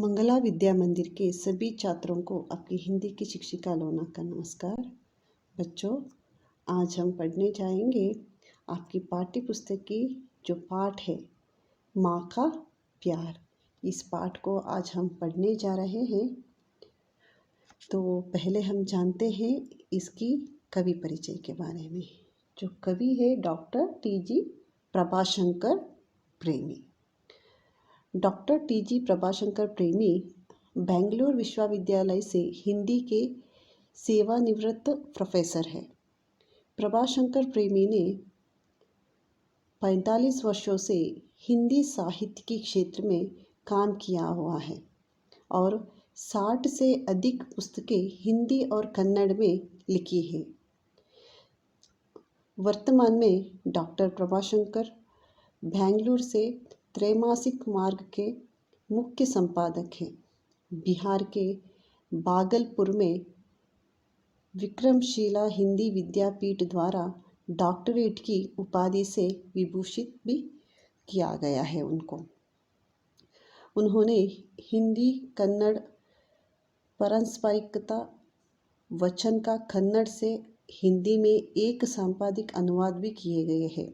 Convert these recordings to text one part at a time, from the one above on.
मंगला विद्या मंदिर के सभी छात्रों को आपकी हिंदी की शिक्षिका लोना का नमस्कार। बच्चों, आज हम पढ़ने जाएंगे आपकी पाठ्य पुस्तक की जो पाठ है माँ का प्यार। इस पाठ को आज हम पढ़ने जा रहे हैं। तो पहले हम जानते हैं इसकी कवि परिचय के बारे में। जो कवि है डॉक्टर टी.जी. प्रभाशंकर प्रेमी। Doctor T.G.. प्रभाशंकर प्रेमी बेंगलुरु विश्वविद्यालय से हिंदी के सेवानिवृत्त प्रोफेसर हैं। प्रभाशंकर प्रेमी ने 45 वर्षों से हिंदी साहित्य के क्षेत्र में काम किया हुआ है और 60 से अधिक पुस्तकें हिंदी और कन्नड़ में लिखी हैं। वर्तमान में डॉक्टर प्रभाशंकर बेंगलुरु से त्रैमासिक मार्ग के मुख्य संपादक हैं। बिहार के भागलपुर में विक्रमशिला हिंदी विद्यापीठ द्वारा डॉक्टरेट की उपाधि से विभूषित भी किया गया है उनको। उन्होंने हिंदी कन्नड़ पारस्परिकता वचन का कन्नड़ से हिंदी में एक संपादिक अनुवाद भी किए गए हैं।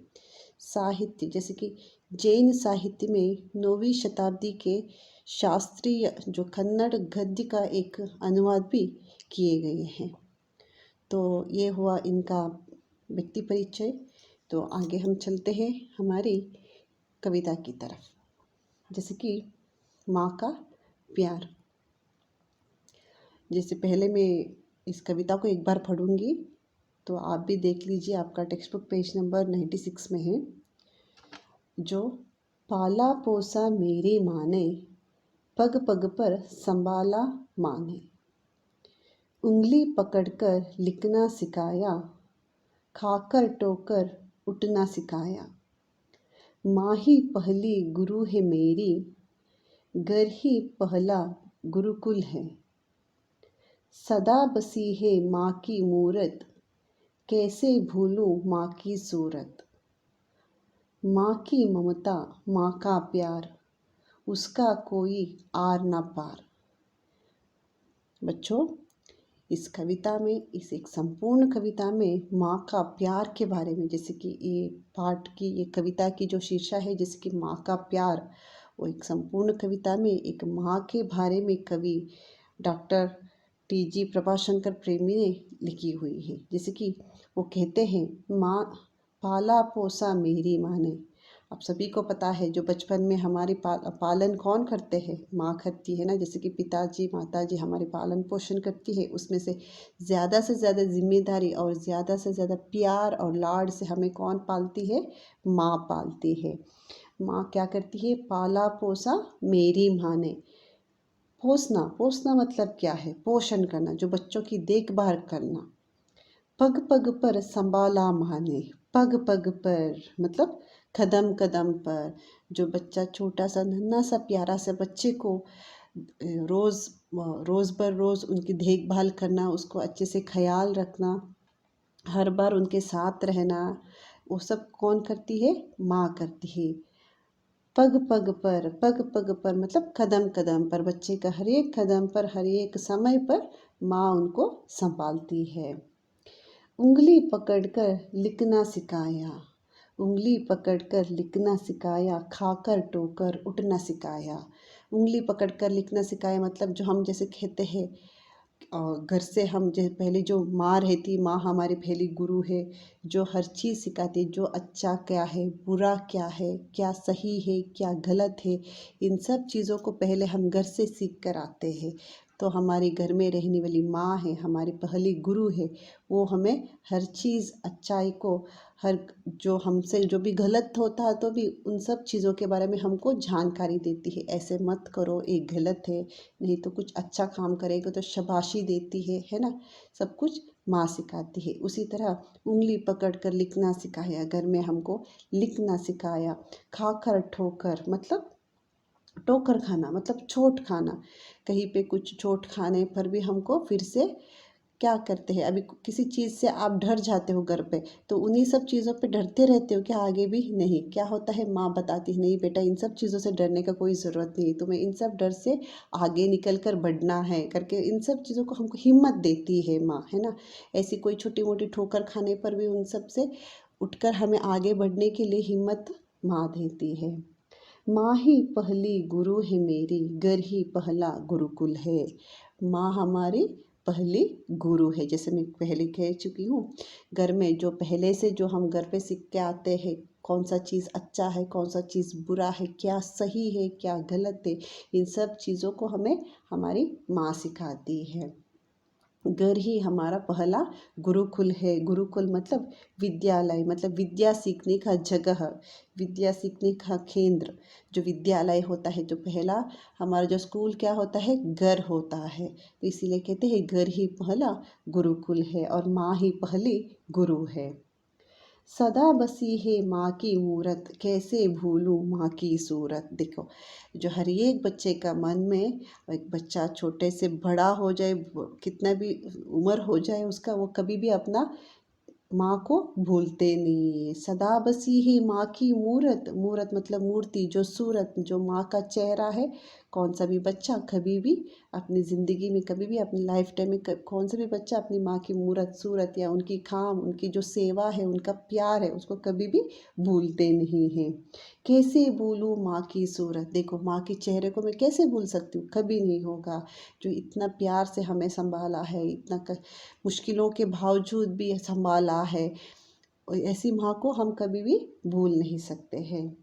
साहित्य जैसे कि जैन साहित्य में 9वीं शताब्दी के शास्त्रीय जो कन्नड़ गद्य का एक अनुवाद भी किए गए हैं। तो ये हुआ इनका व्यक्ति परिचय। तो आगे हम चलते हैं हमारी कविता की तरफ। जैसे कि माँ का प्यार। जैसे पहले मैं इस कविता को एक बार पढ़ूंगी, तो आप भी देख लीजिए। आपका टेक्स्ट बुक पेज नंबर 96 में है। जो पाला पोसा मेरी माँ ने, पग पग पर संभाला माँ ने। उंगली पकड़कर लिखना सिखाया, खाकर टोकर उठना सिखाया। माँ ही पहली गुरु है मेरी, घर ही पहला गुरुकुल है। सदा बसी है माँ की मूरत, कैसे भूलूं माँ की सूरत। माँ की ममता, माँ का प्यार, उसका कोई आर ना पार। बच्चों, इस कविता में, इस एक संपूर्ण कविता में माँ का प्यार के बारे में, जैसे कि ये पाठ की, ये कविता की जो शीर्षक है जैसे कि माँ का प्यार, वो एक संपूर्ण कविता में एक माँ के बारे में कवि डॉक्टर टी.जी. प्रभाशंकर प्रेमी ने लिखी हुई है। जैसे कि वो कहते हैं, माँ पाला पोसा मेरी माँ ने। आप सभी को पता है जो बचपन में हमारी पालन कौन करते हैं? माँ करती है ना। जैसे कि पिताजी माताजी हमारे पालन पोषण करती है, उसमें से ज़्यादा जिम्मेदारी और ज़्यादा से ज़्यादा प्यार और लाड से हमें कौन पालती है? माँ पालती है। माँ क्या करती है? पाला पोसा मेरी माँ ने। पोसना मतलब क्या है? पोषण करना, जो बच्चों की देखभाल करना। पग पग पर संभाला माँ ने। पग पग पर मतलब कदम कदम पर। जो बच्चा छोटा सा नन्हा सा प्यारा सा बच्चे को रोज़ बर रोज़ उनकी देखभाल करना, उसको अच्छे से ख्याल रखना, हर बार उनके साथ रहना, वो सब कौन करती है? माँ करती है। पग पग पर मतलब कदम कदम पर, बच्चे का हर एक कदम पर, हर एक समय पर माँ उनको संभालती है। उंगली पकड़कर लिखना सिखाया, उंगली पकड़कर लिखना सिखाया, खाकर टोकर उठना सिखाया। उंगली पकड़कर लिखना सिखाया मतलब जो हम जैसे कहते हैं, घर से हम जैसे पहले जो माँ रहती, माँ हमारी पहली गुरु है, जो हर चीज़ सिखाती है, जो अच्छा क्या है, बुरा क्या है, क्या सही है, क्या गलत है, इन सब चीज़ों को पहले हम घर से सीख कर आते हैं। तो हमारे घर में रहने वाली माँ है, हमारी पहली गुरु है। वो हमें हर चीज़ अच्छाई को, हर जो हमसे जो भी गलत होता है तो भी उन सब चीज़ों के बारे में हमको जानकारी देती है। ऐसे मत करो, ये गलत है, नहीं तो कुछ अच्छा काम करेगा तो शाबाशी देती है ना। सब कुछ माँ सिखाती है। उसी तरह उंगली पकड़ कर लिखना सिखाया, घर में हमको लिखना सिखाया। खाकर ठोकर मतलब टोकर खाना मतलब चोट खाना, कहीं पे कुछ चोट खाने पर भी हमको फिर से क्या करते हैं? अभी किसी चीज़ से आप डर जाते हो घर पे, तो उन्हीं सब चीज़ों पे डरते रहते हो क्या आगे भी? नहीं। क्या होता है, माँ बताती है नहीं बेटा इन सब चीज़ों से डरने का कोई ज़रूरत नहीं, तुम्हें इन सब डर से आगे निकल कर बढ़ना है करके इन सब चीज़ों को हमको हिम्मत देती है माँ, है ना। ऐसी कोई छोटी मोटी ठोकर खाने पर भी उन सब से उठकर हमें आगे बढ़ने के लिए हिम्मत माँ देती है। माँ ही पहली गुरु है मेरी, घर ही पहला गुरुकुल है। माँ हमारी पहली गुरु है, जैसे मैं पहले कह चुकी हूँ। घर में जो पहले से जो हम घर पे सीख के आते हैं, कौन सा चीज़ अच्छा है, कौन सा चीज़ बुरा है, क्या सही है, क्या गलत है, इन सब चीज़ों को हमें हमारी माँ सिखाती है। घर ही हमारा पहला गुरुकुल है। गुरुकुल मतलब विद्यालय, मतलब विद्या सीखने का जगह, विद्या सीखने का केंद्र। जो विद्यालय होता है, जो पहला हमारा जो स्कूल क्या होता है, घर होता है। तो इसीलिए कहते हैं घर ही पहला गुरुकुल है और माँ ही पहली गुरु है। सदा बसी है माँ की मूरत, कैसे भूलूं माँ की सूरत। देखो, जो हर एक बच्चे का मन में, एक बच्चा छोटे से बड़ा हो जाए, कितना भी उम्र हो जाए उसका, वो कभी भी अपना माँ को भूलते नहीं है। सदा बसी है माँ की मूरत, मूरत मतलब मूर्ति, जो सूरत, जो माँ का चेहरा है। कौन सा भी बच्चा कभी भी अपनी ज़िंदगी में, कभी भी अपनी लाइफ टाइम में, कौन सा भी बच्चा अपनी माँ की मूरत, सूरत या उनकी काम, उनकी जो सेवा है, उनका प्यार है, उसको कभी भी भूलते नहीं हैं। कैसे भूलूँ माँ की सूरत। देखो, माँ के चेहरे को मैं कैसे भूल सकती हूँ, कभी नहीं होगा। जो इतना प्यार से हमें संभाला है, इतना मुश्किलों के बावजूद भी संभाला है, और ऐसी माँ को हम कभी भी भूल नहीं सकते हैं।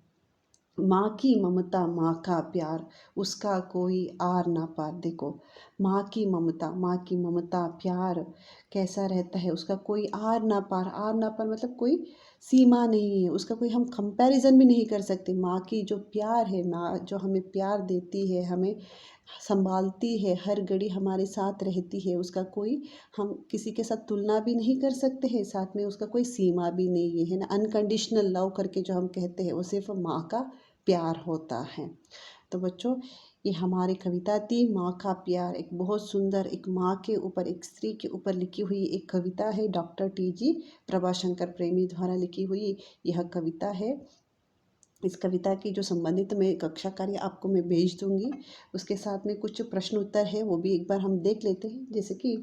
माँ की ममता, माँ का प्यार, उसका कोई आर ना पार। देखो, माँ की ममता, माँ की ममता प्यार कैसा रहता है, उसका कोई आर ना पार। आर ना पार मतलब कोई सीमा नहीं है, उसका कोई हम कंपैरिजन भी नहीं कर सकते। माँ की जो प्यार है, माँ जो हमें प्यार देती है, हमें संभालती है, हर घड़ी हमारे साथ रहती है, उसका कोई, हम किसी के साथ तुलना भी नहीं कर सकते हैं। साथ में उसका कोई सीमा भी नहीं है ना। अनकंडीशनल लव करके जो हम कहते हैं, वो सिर्फ माँ का प्यार होता है। तो बच्चों, ये हमारी कविता थी माँ का प्यार। एक बहुत सुंदर, एक माँ के ऊपर, एक स्त्री के ऊपर लिखी हुई एक कविता है। Doctor T.G.. प्रभाशंकर प्रेमी द्वारा लिखी हुई यह कविता है। इस कविता की जो संबंधित मैं कक्षा कार्य आपको मैं भेज दूंगी। उसके साथ में कुछ प्रश्न उत्तर है, वो भी एक बार हम देख लेते हैं। जैसे कि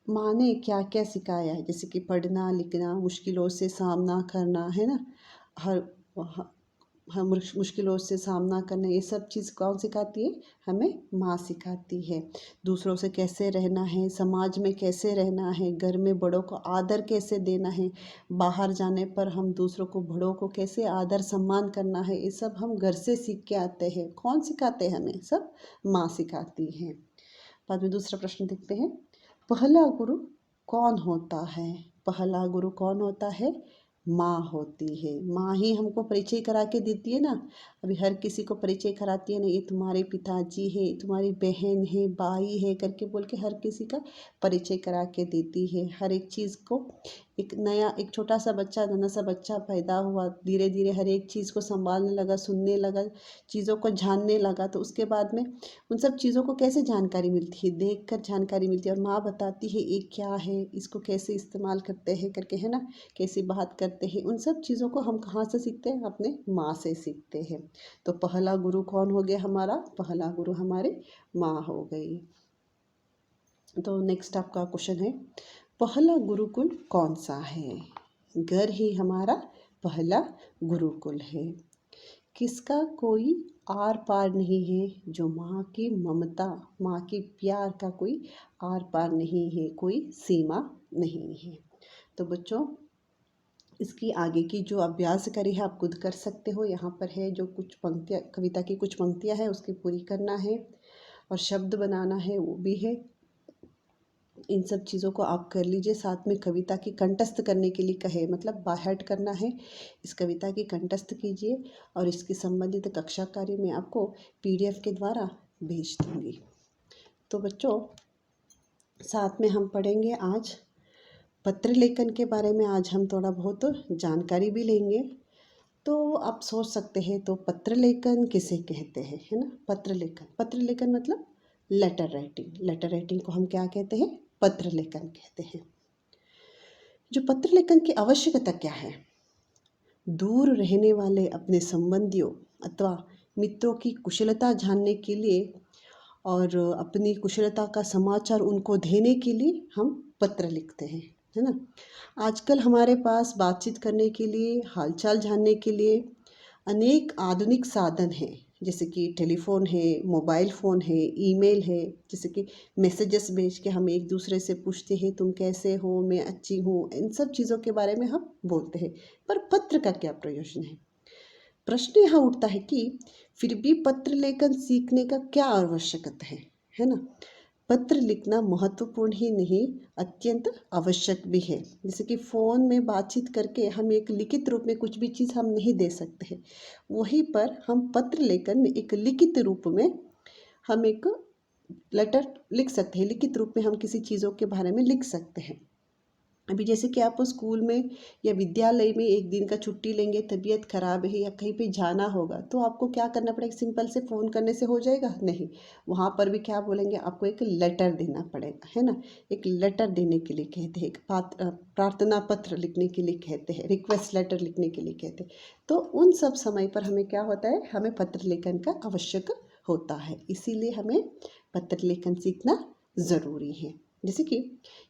माँ ने क्या क्या सिखाया है, जैसे कि पढ़ना लिखना, मुश्किलों से सामना करना, है ना। हर हम मुश्किलों से सामना करना, ये सब चीज़ कौन सिखाती है, हमें माँ सिखाती है। दूसरों से कैसे रहना है, समाज में कैसे रहना है, घर में बड़ों को आदर कैसे देना है, बाहर जाने पर हम दूसरों को, बड़ों को कैसे आदर सम्मान करना है, ये सब हम घर से सीख के आते हैं। कौन सिखाते हैं हमें, सब माँ सिखाती है। बाद में दूसरा प्रश्न देखते हैं, पहला गुरु कौन होता है। पहला गुरु कौन होता है, माँ होती है। माँ ही हमको परिचय करा के देती है ना। अभी हर किसी को परिचय कराती है ना, ये तुम्हारे पिताजी है, तुम्हारी बहन है, भाई है करके बोल के हर किसी का परिचय करा के देती है। हर एक चीज़ को, एक नया, एक छोटा सा बच्चा, नन्हा सा बच्चा पैदा हुआ, धीरे धीरे हर एक चीज़ को संभालने लगा, सुनने लगा, चीज़ों को जानने लगा। तो उसके बाद में उन सब चीज़ों को कैसे जानकारी मिलती है, देख कर जानकारी मिलती है। और माँ बताती है ये क्या है, इसको कैसे इस्तेमाल करते हैं करके, है ना, कैसी बात करते हैं। उन सब चीज़ों को हम कहाँ से सीखते हैं, अपने माँ से सीखते हैं। तो पहला गुरु कौन हो गया हमारा, पहला गुरु हमारी माँ हो गई। तो नेक्स्ट आपका क्वेश्चन है, पहला गुरुकुल कौन सा है। घर ही हमारा पहला गुरुकुल है। किसका कोई आर पार नहीं है, जो माँ की ममता, माँ की प्यार का कोई आर पार नहीं है, कोई सीमा नहीं है। तो बच्चों, इसकी आगे की जो अभ्यास करी है आप खुद कर सकते हो। यहाँ पर है जो कुछ पंक्तियाँ, कविता की कुछ पंक्तियाँ हैं, उसकी पूरी करना है और शब्द बनाना है, वो भी है। इन सब चीज़ों को आप कर लीजिए। साथ में कविता की कंठस्थ करने के लिए कहे, मतलब बाहट करना है। इस कविता की कंठस्थ कीजिए और इसके संबंधित कक्षा कार्य में आपको PDF के द्वारा भेज दूँगी। तो बच्चों, साथ में हम पढ़ेंगे आज पत्र लेखन के बारे में। आज हम थोड़ा बहुत जानकारी भी लेंगे। तो आप सोच सकते हैं, तो पत्र लेखन किसे कहते हैं, है ना। पत्र लेखन, पत्र लेखन मतलब लेटर राइटिंग। लेटर राइटिंग को हम क्या कहते हैं, पत्र लेखन कहते हैं। जो पत्र लेखन की आवश्यकता क्या है? दूर रहने वाले अपने संबंधियों अथवा मित्रों की कुशलता जानने के लिए और अपनी कुशलता का समाचार उनको देने के लिए हम पत्र लिखते हैं, है ना। आजकल हमारे पास बातचीत करने के लिए, हालचाल जानने के लिए अनेक आधुनिक साधन हैं, जैसे कि टेलीफोन है, मोबाइल फ़ोन है, ईमेल है। जैसे कि मैसेजेस भेज के हम एक दूसरे से पूछते हैं तुम कैसे हो, मैं अच्छी हूँ, इन सब चीज़ों के बारे में हम बोलते हैं। पर पत्र का क्या प्रयोजन है? प्रश्न यहाँ उठता है कि फिर भी पत्र लेखन सीखने का क्या आवश्यकता है ना। पत्र लिखना महत्वपूर्ण ही नहीं, अत्यंत आवश्यक भी है। जैसे कि फ़ोन में बातचीत करके हम एक लिखित रूप में कुछ भी चीज़ हम नहीं दे सकते हैं, वहीं पर हम पत्र लेखन में एक लिखित रूप में हम एक लेटर लिख सकते हैं। लिखित रूप में हम किसी चीज़ों के बारे में लिख सकते हैं। अभी जैसे कि आप स्कूल में या विद्यालय में एक दिन का छुट्टी लेंगे, तबीयत खराब है या कहीं पे जाना होगा, तो आपको क्या करना पड़ेगा? सिंपल से फ़ोन करने से हो जाएगा? नहीं, वहाँ पर भी क्या बोलेंगे? आपको एक लेटर देना पड़ेगा, है ना। एक लेटर देने के लिए कहते हैं, एक प्रार्थना पत्र लिखने के लिए कहते हैं, रिक्वेस्ट लेटर लिखने के लिए कहते हैं। तो उन सब समय पर हमें क्या होता है? हमें पत्र लेखन का आवश्यक होता है, इसीलिए हमें पत्र लेखन सीखना ज़रूरी है। जैसे कि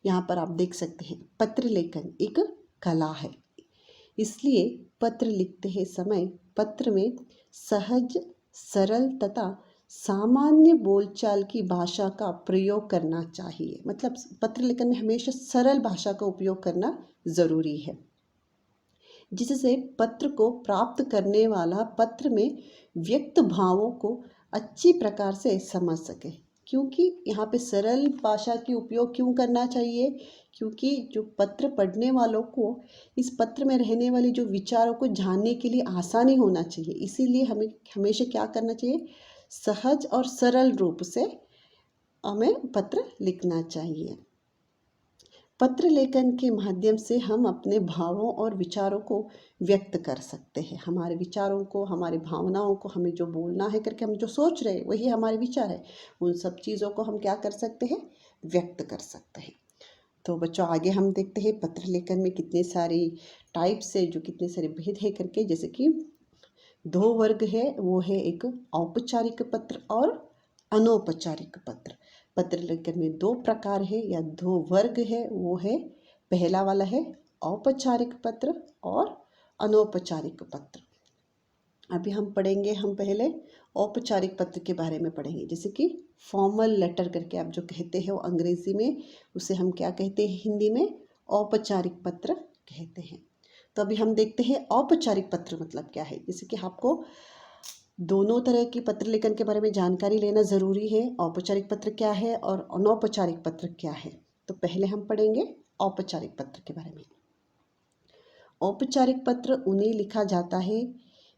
यहाँ पर आप देख सकते हैं, पत्र लेखन एक कला है, इसलिए पत्र लिखते हैं समय पत्र में सहज, सरल तथा सामान्य बोलचाल की भाषा का प्रयोग करना चाहिए। मतलब पत्र लेखन में हमेशा सरल भाषा का उपयोग करना ज़रूरी है, जिससे पत्र को प्राप्त करने वाला पत्र में व्यक्त भावों को अच्छी प्रकार से समझ सके। क्योंकि यहाँ पे सरल भाषा की उपयोग क्यों करना चाहिए? क्योंकि जो पत्र पढ़ने वालों को इस पत्र में रहने वाले जो विचारों को जानने के लिए आसानी होना चाहिए, इसीलिए हमें हमेशा क्या करना चाहिए? सहज और सरल रूप से हमें पत्र लिखना चाहिए। पत्र लेखन के माध्यम से हम अपने भावों और विचारों को व्यक्त कर सकते हैं। हमारे विचारों को, हमारी भावनाओं को, हमें जो बोलना है करके हम जो सोच रहे हैं वही हमारे विचार है, उन सब चीज़ों को हम क्या कर सकते हैं? व्यक्त कर सकते हैं। तो बच्चों, आगे हम देखते हैं पत्र लेखन में कितने सारी टाइप्स है, जो कितने सारे भेद है करके। जैसे कि दो वर्ग है, वो है एक औपचारिक पत्र और अनौपचारिक पत्र। पत्र लेखन में दो प्रकार है या दो वर्ग है, वो है पहला वाला है औपचारिक पत्र और अनौपचारिक पत्र। अभी हम पढ़ेंगे, हम पहले औपचारिक पत्र के बारे में पढ़ेंगे। जैसे कि फॉर्मल लेटर करके आप जो कहते हैं वो अंग्रेजी में, उसे हम क्या कहते हैं हिंदी में? औपचारिक पत्र कहते हैं। तो अभी हम देखते हैं औपचारिक पत्र मतलब क्या है। जैसे कि आपको दोनों तरह की पत्र लेखन के बारे में जानकारी लेना ज़रूरी है। औपचारिक पत्र क्या है और अनौपचारिक पत्र क्या है। तो पहले हम पढ़ेंगे औपचारिक पत्र के बारे में। औपचारिक पत्र उन्हें लिखा जाता है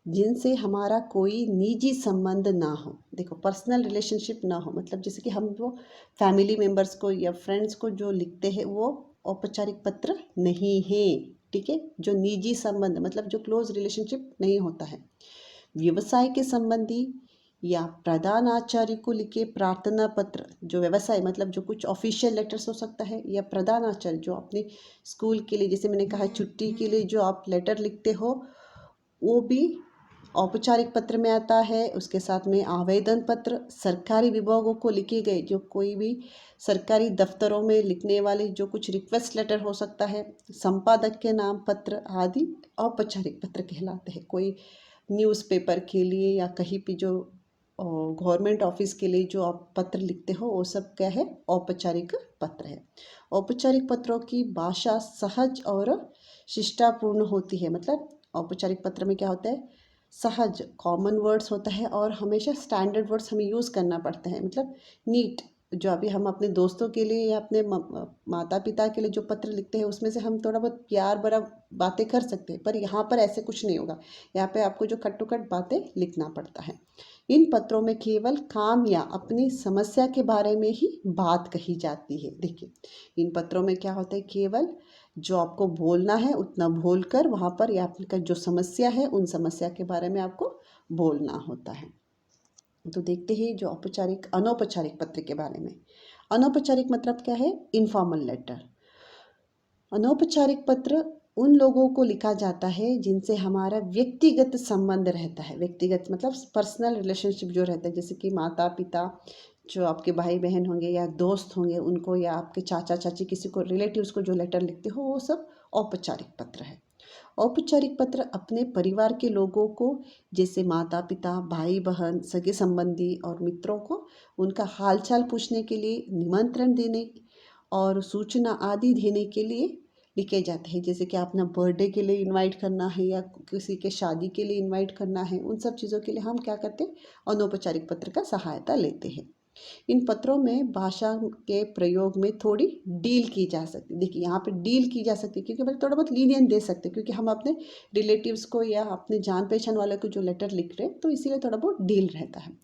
जिनसे हमारा कोई निजी संबंध ना हो। देखो, पर्सनल रिलेशनशिप ना हो, मतलब जैसे कि हम वो फैमिली मेम्बर्स को या फ्रेंड्स को जो लिखते हैं वो औपचारिक पत्र नहीं है, ठीक है। जो निजी संबंध मतलब जो क्लोज रिलेशनशिप नहीं होता है। व्यवसाय के संबंधी या प्रधानाचार्य को लिखे प्रार्थना पत्र, जो व्यवसाय मतलब जो कुछ ऑफिशियल लेटर्स हो सकता है, या प्रधानाचार्य जो अपने स्कूल के लिए, जैसे मैंने कहा छुट्टी के लिए जो आप लेटर लिखते हो, वो भी औपचारिक पत्र में आता है। उसके साथ में आवेदन पत्र, सरकारी विभागों को लिखे गए जो कोई भी सरकारी दफ्तरों में लिखने वाले जो कुछ रिक्वेस्ट लेटर हो सकता है, संपादक के नाम पत्र आदि औपचारिक पत्र कहलाते हैं। कोई न्यूज़पेपर के लिए या कहीं भी जो गवर्नमेंट ऑफिस के लिए जो आप पत्र लिखते हो, वो सब क्या है? औपचारिक पत्र है। औपचारिक पत्रों की भाषा सहज और शिष्टापूर्ण होती है। मतलब औपचारिक पत्र में क्या होता है? सहज, कॉमन वर्ड्स होता है और हमेशा स्टैंडर्ड वर्ड्स हमें यूज़ करना पड़ता है। मतलब नीट, जो अभी हम अपने दोस्तों के लिए या अपने माता पिता के लिए जो पत्र लिखते हैं उसमें से हम थोड़ा बहुत प्यार भरा बातें कर सकते हैं, पर यहाँ पर ऐसे कुछ नहीं होगा। यहाँ पे आपको जो खट्टू-खट बातें लिखना पड़ता है। इन पत्रों में केवल काम या अपनी समस्या के बारे में ही बात कही जाती है। देखिए, इन पत्रों में क्या होता है? केवल जो आपको बोलना है उतना बोलकर वहाँ पर या आपका जो समस्या है उन समस्या के बारे में आपको बोलना होता है। तो देखते हैं जो औपचारिक अनौपचारिक पत्र के बारे में। अनौपचारिक मतलब क्या है? Informal letter. अनौपचारिक पत्र उन लोगों को लिखा जाता है जिनसे हमारा व्यक्तिगत संबंध रहता है। व्यक्तिगत मतलब पर्सनल रिलेशनशिप जो रहता है, जैसे कि माता पिता, जो आपके भाई बहन होंगे या दोस्त होंगे उनको, या आपके चाचा चाची, किसी को रिलेटिव्स को जो लेटर लिखते हो, वो सब औपचारिक पत्र है। औपचारिक पत्र अपने परिवार के लोगों को, जैसे माता पिता, भाई बहन, सगे संबंधी और मित्रों को उनका हालचाल पूछने के लिए, निमंत्रण देने और सूचना आदि देने के लिए लिखे जाते हैं। जैसे कि अपना बर्थडे के लिए इनवाइट करना है या किसी के शादी के लिए इनवाइट करना है, उन सब चीज़ों के लिए हम क्या करते हैं? अनौपचारिक पत्र का सहायता लेते हैं। इन पत्रों में भाषा के प्रयोग में थोड़ी डील की जा सकती है। देखिए यहाँ पे डील की जा सकती है क्योंकि भाई थोड़ा बहुत लीनियन दे सकते हैं, क्योंकि हम अपने रिलेटिव्स को या अपने जान पहचान वाले को जो लेटर लिख रहे हैं, तो इसीलिए थोड़ा बहुत डील रहता है।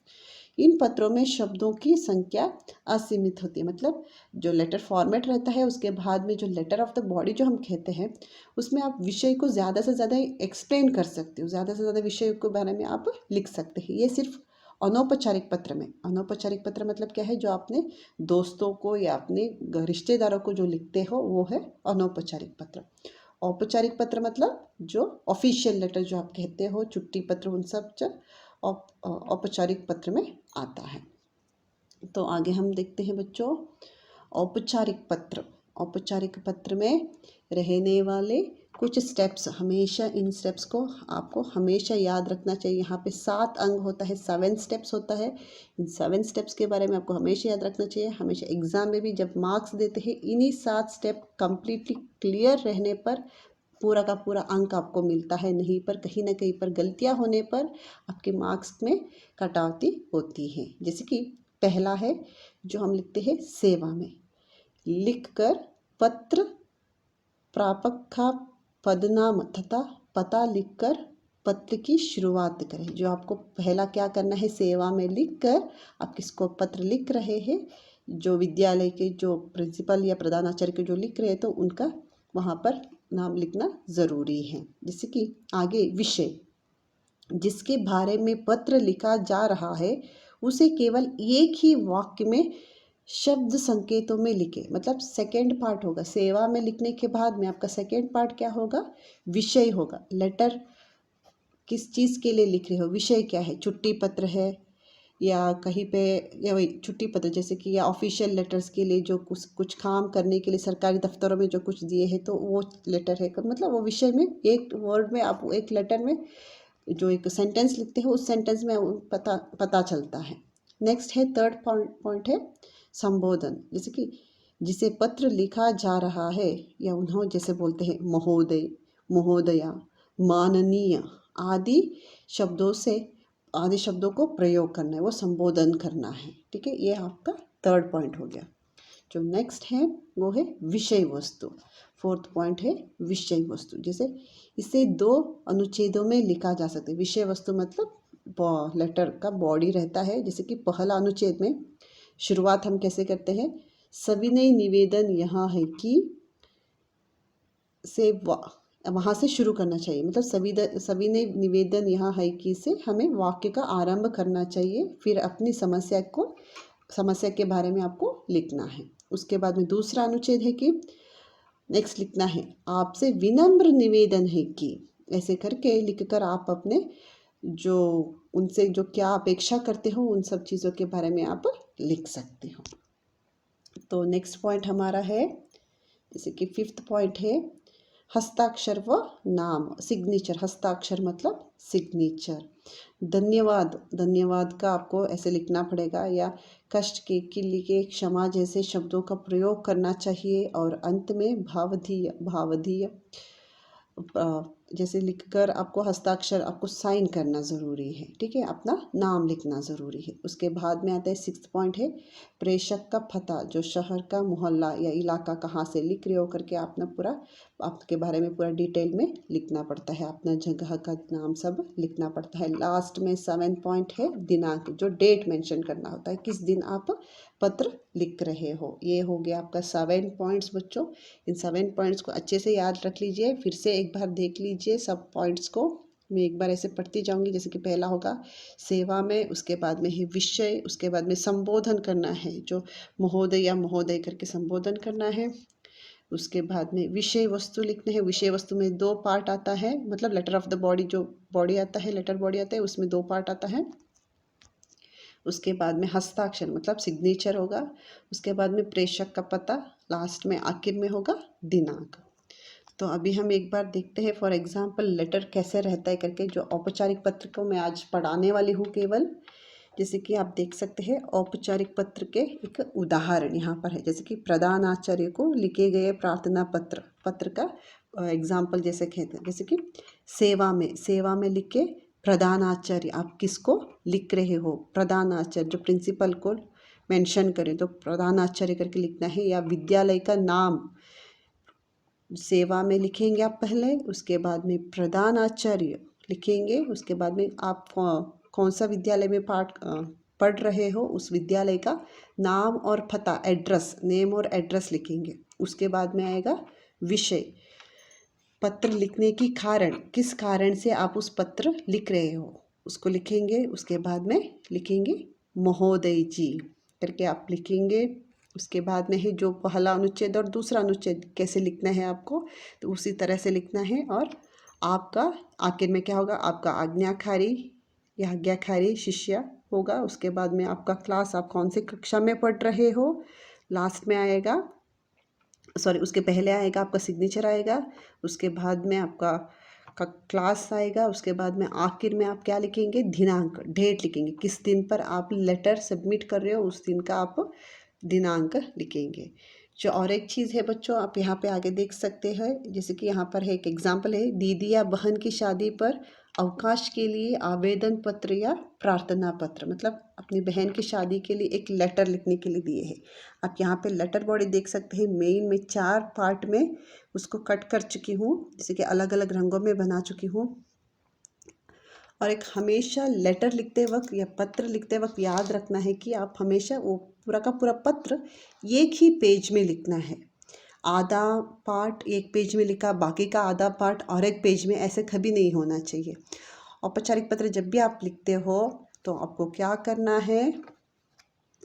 इन पत्रों में शब्दों की संख्या असीमित होती है। मतलब जो लेटर फॉर्मेट रहता है, उसके बाद में जो लेटर ऑफ द बॉडी जो हम कहते हैं, उसमें आप विषय को ज़्यादा से ज़्यादा एक्सप्लेन कर सकते हो, ज़्यादा से ज़्यादा विषय के बारे में आप लिख सकते हैं। ये सिर्फ अनौपचारिक पत्र में। अनौपचारिक पत्र मतलब क्या है? जो आपने दोस्तों को या अपने रिश्तेदारों को जो लिखते हो, वो है अनौपचारिक पत्र। औपचारिक पत्र मतलब जो ऑफिशियल लेटर जो आप कहते हो, चिट्ठी पत्र, उन सब औपचारिक पत्र में आता है। तो आगे हम देखते हैं बच्चों, औपचारिक पत्र। औपचारिक पत्र में रहने वाले कुछ स्टेप्स, हमेशा इन स्टेप्स को आपको हमेशा याद रखना चाहिए। यहाँ पे 7 अंग होता है, 7 स्टेप्स होता है। इन 7 स्टेप्स के बारे में आपको हमेशा याद रखना चाहिए। हमेशा एग्ज़ाम में भी जब मार्क्स देते हैं, इन्हीं 7 स्टेप कंप्लीटली क्लियर रहने पर पूरा का पूरा अंक आपको मिलता है। नहीं पर कहीं ना कहीं पर गलतियाँ होने पर आपके मार्क्स में कटौती होती है। जैसे कि पहला है जो हम लिखते हैं सेवा में, लिखकर पत्र प्रापक का पदनाम तथा पता लिखकर पत्र की शुरुआत करें। जो आपको पहला क्या करना है, सेवा में लिखकर आप किसको पत्र लिख रहे हैं, जो विद्यालय के जो प्रिंसिपल या प्रधानाचार्य के जो लिख रहे हैं, तो उनका वहाँ पर नाम लिखना ज़रूरी है। जैसे कि आगे विषय, जिसके बारे में पत्र लिखा जा रहा है उसे केवल एक ही वाक्य में शब्द संकेतों में लिखे। मतलब सेकेंड पार्ट होगा, सेवा में लिखने के बाद में आपका सेकेंड पार्ट क्या होगा? विषय होगा। लेटर किस चीज़ के लिए लिख रहे हो, विषय क्या है? छुट्टी पत्र है या कहीं पे, या वही छुट्टी पत्र, जैसे कि या ऑफिशियल लेटर्स के लिए जो कुछ काम करने के लिए सरकारी दफ्तरों में जो कुछ दिए हैं, तो वो लेटर है। मतलब वो विषय में एक वर्ड में आप एक लेटर में जो एक सेंटेंस लिखते हो, उस सेंटेंस में पता चलता है। नेक्स्ट है थर्ड पॉइंट है संबोधन। जैसे कि जिसे पत्र लिखा जा रहा है या उन्होंने जैसे बोलते हैं महोदय, महोदया, माननीय आदि शब्दों से, आदि शब्दों को प्रयोग करना है, वो संबोधन करना है। ठीक है, ये आपका थर्ड पॉइंट हो गया। जो नेक्स्ट है वो है विषय वस्तु। फोर्थ पॉइंट है विषय वस्तु। जैसे इसे 2 अनुच्छेदों में लिखा जा सकता है। विषय वस्तु मतलब लेटर का बॉडी रहता है। जैसे कि पहला अनुच्छेद में शुरुआत हम कैसे करते हैं, सविनय निवेदन यहाँ है कि, से वहाँ से शुरू करना चाहिए। मतलब सविनय निवेदन यहाँ है कि से हमें वाक्य का आरंभ करना चाहिए। फिर अपनी समस्या के बारे में आपको लिखना है। उसके बाद में दूसरा अनुच्छेद है कि नेक्स्ट लिखना है आपसे विनम्र निवेदन है कि, ऐसे करके लिखकर आप अपने जो उनसे जो क्या अपेक्षा करते हो, उन सब चीज़ों के बारे में आप लिख सकते हो। तो नेक्स्ट पॉइंट हमारा है, जैसे कि 5th पॉइंट है हस्ताक्षर व नाम, सिग्नेचर। हस्ताक्षर मतलब सिग्नेचर। धन्यवाद, धन्यवाद का आपको ऐसे लिखना पड़ेगा, या कष्ट के लिए क्षमा जैसे शब्दों का प्रयोग करना चाहिए। और अंत में भावधीय, भावधीय जैसे लिखकर आपको हस्ताक्षर, आपको साइन करना ज़रूरी है। ठीक है, अपना नाम लिखना ज़रूरी है। उसके बाद में आता है 6th पॉइंट है प्रेषक का पता। जो शहर का, मोहल्ला या इलाका कहाँ से लिख रहे हो करके अपना पूरा, आपके बारे में पूरा डिटेल में लिखना पड़ता है। अपना जगह का नाम सब लिखना पड़ता है। लास्ट में 7th पॉइंट है दिनांक। जो डेट मेंशन करना होता है, किस दिन आप पत्र लिख रहे हो। ये हो गया आपका 7 पॉइंट्स बच्चों। इन 7 पॉइंट्स को अच्छे से याद रख लीजिए। फिर से एक बार देख लीजिए सब पॉइंट्स को, मैं एक बार ऐसे पढ़ती जाऊंगी। जैसे कि पहला होगा सेवा में, उसके बाद में है विषय, उसके बाद में संबोधन करना है, जो महोदय या महोदय करके संबोधन करना है। उसके बाद में विषय वस्तु लिखने हैं। विषय वस्तु में 2 पार्ट आता है, मतलब लेटर ऑफ द बॉडी, जो बॉडी आता है, लेटर बॉडी आता है, उसमें 2 पार्ट आता है। उसके बाद में हस्ताक्षर मतलब सिग्नेचर होगा। उसके बाद में प्रेषक का पता, लास्ट में आखिर में होगा दिनांक। तो अभी हम एक बार देखते हैं फॉर एग्जांपल लेटर कैसे रहता है करके, जो औपचारिक पत्र को मैं आज पढ़ाने वाली हूँ केवल। जैसे कि आप देख सकते हैं औपचारिक पत्र के एक उदाहरण यहाँ पर है। जैसे कि प्रधानाचार्य को लिखे गए प्रार्थना पत्र का एग्जाम्पल जैसे कहते हैं। जैसे कि सेवा में लिख के प्रधानाचार्य, आप किसको लिख रहे हो, प्रधानाचार्य जो प्रिंसिपल को मेंशन करें तो प्रधानाचार्य करके लिखना है। या विद्यालय का नाम सेवा में लिखेंगे आप पहले, उसके बाद में प्रधानाचार्य लिखेंगे, उसके बाद में आप कौन सा विद्यालय में पढ़ रहे हो उस विद्यालय का नाम और पता, एड्रेस, नेम और एड्रेस लिखेंगे। उसके बाद में आएगा विषय, पत्र लिखने की कारण, किस कारण से आप उस पत्र लिख रहे हो उसको लिखेंगे। उसके बाद में लिखेंगे महोदय जी करके आप लिखेंगे। उसके बाद में है जो पहला अनुच्छेद और दूसरा अनुच्छेद कैसे लिखना है आपको, तो उसी तरह से लिखना है। और आपका आखिर में क्या होगा, आपका आज्ञाकारी या आज्ञाकारी शिष्य होगा। उसके बाद में आपका क्लास, आप कौन से कक्षा में पढ़ रहे हो, लास्ट में आएगा, सॉरी उसके पहले आएगा आपका सिग्नेचर आएगा। उसके बाद में आपका क्लास आएगा। उसके बाद में आखिर में आप क्या लिखेंगे, दिनांक, डेट लिखेंगे, किस दिन पर आप लेटर सबमिट कर रहे हो उस दिन का आप दिनांक लिखेंगे। जो और एक चीज़ है बच्चों, आप यहाँ पे आगे देख सकते हैं। जैसे कि यहाँ पर है एक एग्जाम्पल है, दीदी या बहन की शादी पर अवकाश के लिए आवेदन पत्र या प्रार्थना पत्र, मतलब अपनी बहन की शादी के लिए एक लेटर लिखने के लिए दिए हैं। आप यहाँ पे लेटर बॉडी देख सकते हैं। मेन में 4 पार्ट में उसको कट कर चुकी हूँ, जैसे कि अलग अलग रंगों में बना चुकी हूँ। और एक हमेशा लेटर लिखते वक्त या पत्र लिखते वक्त याद रखना है कि आप हमेशा वो पूरा का पूरा पत्र एक ही पेज में लिखना है। आधा पार्ट एक पेज में लिखा, बाकी का आधा पार्ट और एक पेज में, ऐसे कभी नहीं होना चाहिए। औपचारिक पत्र जब भी आप लिखते हो तो आपको क्या करना है,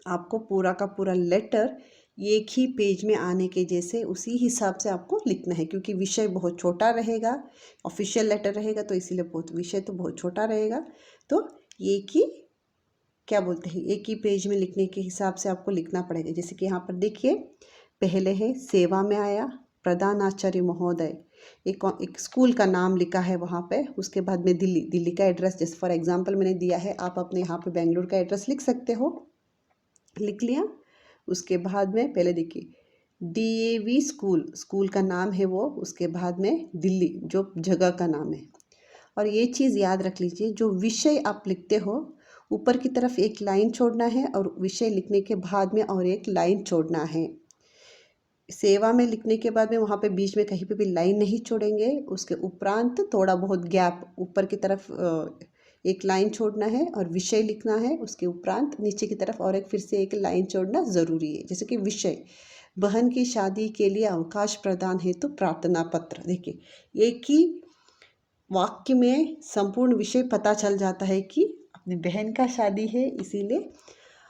आपको पूरा का पूरा लेटर एक ही पेज में आने के जैसे उसी हिसाब से आपको लिखना है। क्योंकि विषय बहुत छोटा रहेगा, ऑफिशियल लेटर रहेगा, तो इसीलिए विषय तो बहुत छोटा रहेगा। तो एक ही क्या बोलते हैं, एक ही पेज में लिखने के हिसाब से आपको लिखना पड़ेगा। जैसे कि यहाँ पर देखिए, पहले है सेवा में आया प्रधानाचार्य महोदय, एक स्कूल का नाम लिखा है वहाँ पे। उसके बाद में दिल्ली का एड्रेस, जैसे फॉर एग्जांपल मैंने दिया है, आप अपने यहाँ पे बेंगलुरु का एड्रेस लिख सकते हो, लिख लिया। उसके बाद में पहले देखिए DAV स्कूल का नाम है वो, उसके बाद में दिल्ली जो जगह का नाम है। और ये चीज़ याद रख लीजिए, जो विषय आप लिखते हो ऊपर की तरफ एक लाइन छोड़ना है और विषय लिखने के बाद में और एक लाइन छोड़ना है। सेवा में लिखने के बाद में वहाँ पे बीच में कहीं पे भी लाइन नहीं छोड़ेंगे। उसके उपरांत थोड़ा बहुत गैप ऊपर की तरफ एक लाइन छोड़ना है और विषय लिखना है। उसके उपरांत नीचे की तरफ और एक फिर से एक लाइन छोड़ना ज़रूरी है। जैसे कि विषय, बहन की शादी के लिए अवकाश प्रदान हेतु प्रार्थना पत्र। देखिए एक ही वाक्य में संपूर्ण विषय पता चल जाता है कि अपनी बहन का शादी है, इसीलिए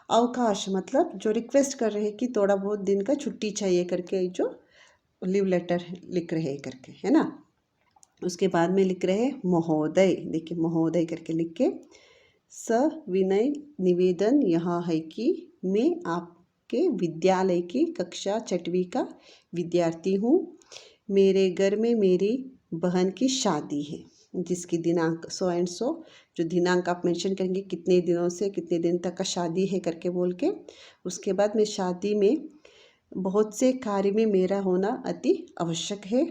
अवकाश मतलब जो रिक्वेस्ट कर रहे हैं कि थोड़ा बहुत दिन का छुट्टी चाहिए करके, जो लिव लेटर लिख रहे हैं करके, है ना। उसके बाद में लिख रहे हैं महोदय, देखिए महोदय करके लिख के, सविनय निवेदन यहाँ है कि मैं आपके विद्यालय की कक्षा 6वीं का विद्यार्थी हूँ। मेरे घर में मेरी बहन की शादी है, जिसकी दिनांक सो एंड सो, जो दिनांक आप मेंशन करेंगे कितने दिनों से कितने दिन तक का शादी है करके बोल के। उसके बाद में शादी में बहुत से कार्य में मेरा होना अति आवश्यक है,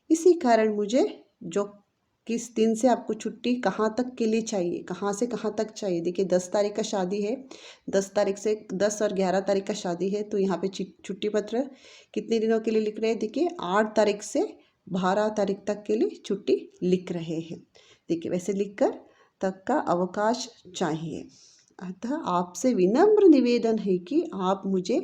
इसी कारण मुझे जो किस दिन से आपको छुट्टी कहाँ तक के लिए चाहिए, कहाँ से कहाँ तक चाहिए। देखिए 10 तारीख का शादी है, 10 तारीख से 10 और 11 तारीख का शादी है, तो यहाँ पे छुट्टी पत्र कितने दिनों के लिए लिख रहे हैं। देखिए 8 तारीख से 12 तारीख तक के लिए छुट्टी लिख रहे हैं। देखिए वैसे लिखकर तक का अवकाश चाहिए। अतः आपसे विनम्र निवेदन है कि आप मुझे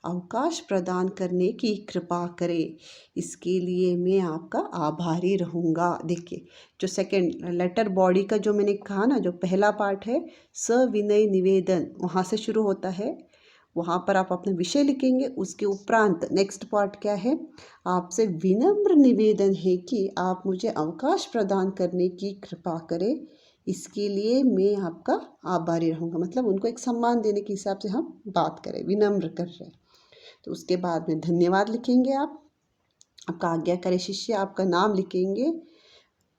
अवकाश प्रदान करने की कृपा करें। इसके लिए मैं आपका आभारी रहूँगा। देखिए जो सेकंड लेटर बॉडी का जो मैंने कहा ना, जो पहला पार्ट है सविनय निवेदन, वहाँ से शुरू होता है। वहाँ पर आप अपना विषय लिखेंगे। उसके उपरांत नेक्स्ट पार्ट क्या है, आपसे विनम्र निवेदन है कि आप मुझे अवकाश प्रदान करने की कृपा करें। इसके लिए मैं आपका आभारी रहूँगा। मतलब उनको एक सम्मान देने के हिसाब से हम बात करें, विनम्र कर रहे हैं। तो उसके बाद में धन्यवाद लिखेंगे आप, आपका आज्ञाकारी शिष्य, आपका नाम लिखेंगे।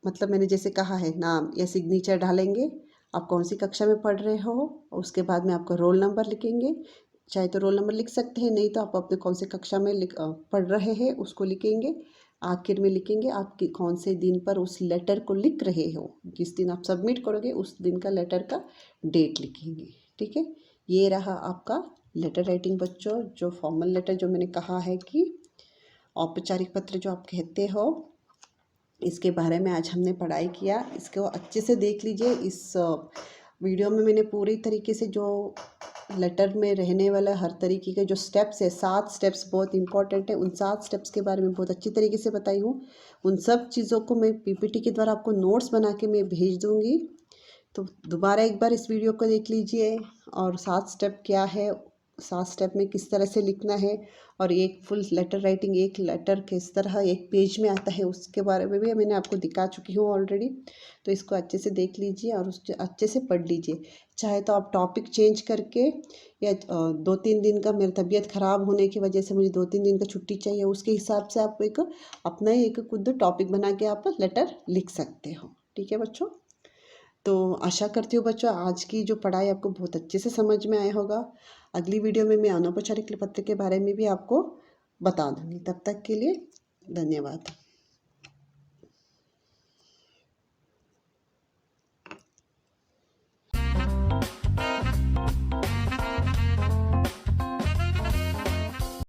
मतलब मैंने जैसे कहा है नाम या सिग्नेचर डालेंगे, आप कौन सी कक्षा में पढ़ रहे हो। उसके बाद में आपका रोल नंबर लिखेंगे, चाहे तो रोल नंबर लिख सकते हैं, नहीं तो आप अपने कौन से कक्षा में पढ़ रहे हैं उसको लिखेंगे। आखिर में लिखेंगे आप कौन से दिन पर उस लेटर को लिख रहे हो, जिस दिन आप सबमिट करोगे उस दिन का लेटर का डेट लिखेंगे। ठीक है, ये रहा आपका लेटर राइटिंग बच्चों। जो फॉर्मल लेटर जो मैंने कहा है कि औपचारिक पत्र जो आप कहते हो, इसके बारे में आज हमने पढ़ाई किया। इसको अच्छे से देख लीजिए। इस वीडियो में मैंने पूरी तरीके से जो लेटर में रहने वाला हर तरीके के जो स्टेप्स है, 7 स्टेप्स बहुत इंपॉर्टेंट है, उन 7 स्टेप्स के बारे में बहुत अच्छी तरीके से बताई हूँ। उन सब चीज़ों को मैं पीपीटी के द्वारा आपको नोट्स बना के मैं भेज दूँगी। तो दोबारा एक बार इस वीडियो को देख लीजिए और 7 स्टेप क्या है, 7 स्टेप में किस तरह से लिखना है, और एक फुल लेटर राइटिंग, एक लेटर किस तरह एक पेज में आता है उसके बारे में भी मैंने आपको दिखा चुकी हूँ ऑलरेडी। तो इसको अच्छे से देख लीजिए और उसको अच्छे से पढ़ लीजिए। चाहे तो आप टॉपिक चेंज करके, या 2-3 दिन का मेरी तबीयत ख़राब होने की वजह से मुझे 2-3 दिन का छुट्टी चाहिए, उसके हिसाब से आप एक अपना ही एक खुद टॉपिक बना के आप लेटर लिख सकते हो। ठीक है बच्चों, तो आशा करती हूँ बच्चों आज की जो पढ़ाई आपको बहुत अच्छे से समझ में आया होगा। अगली वीडियो में मैं अनौपचारिक पत्र के बारे में भी आपको बता दूँगी। तब तक के लिए धन्यवाद।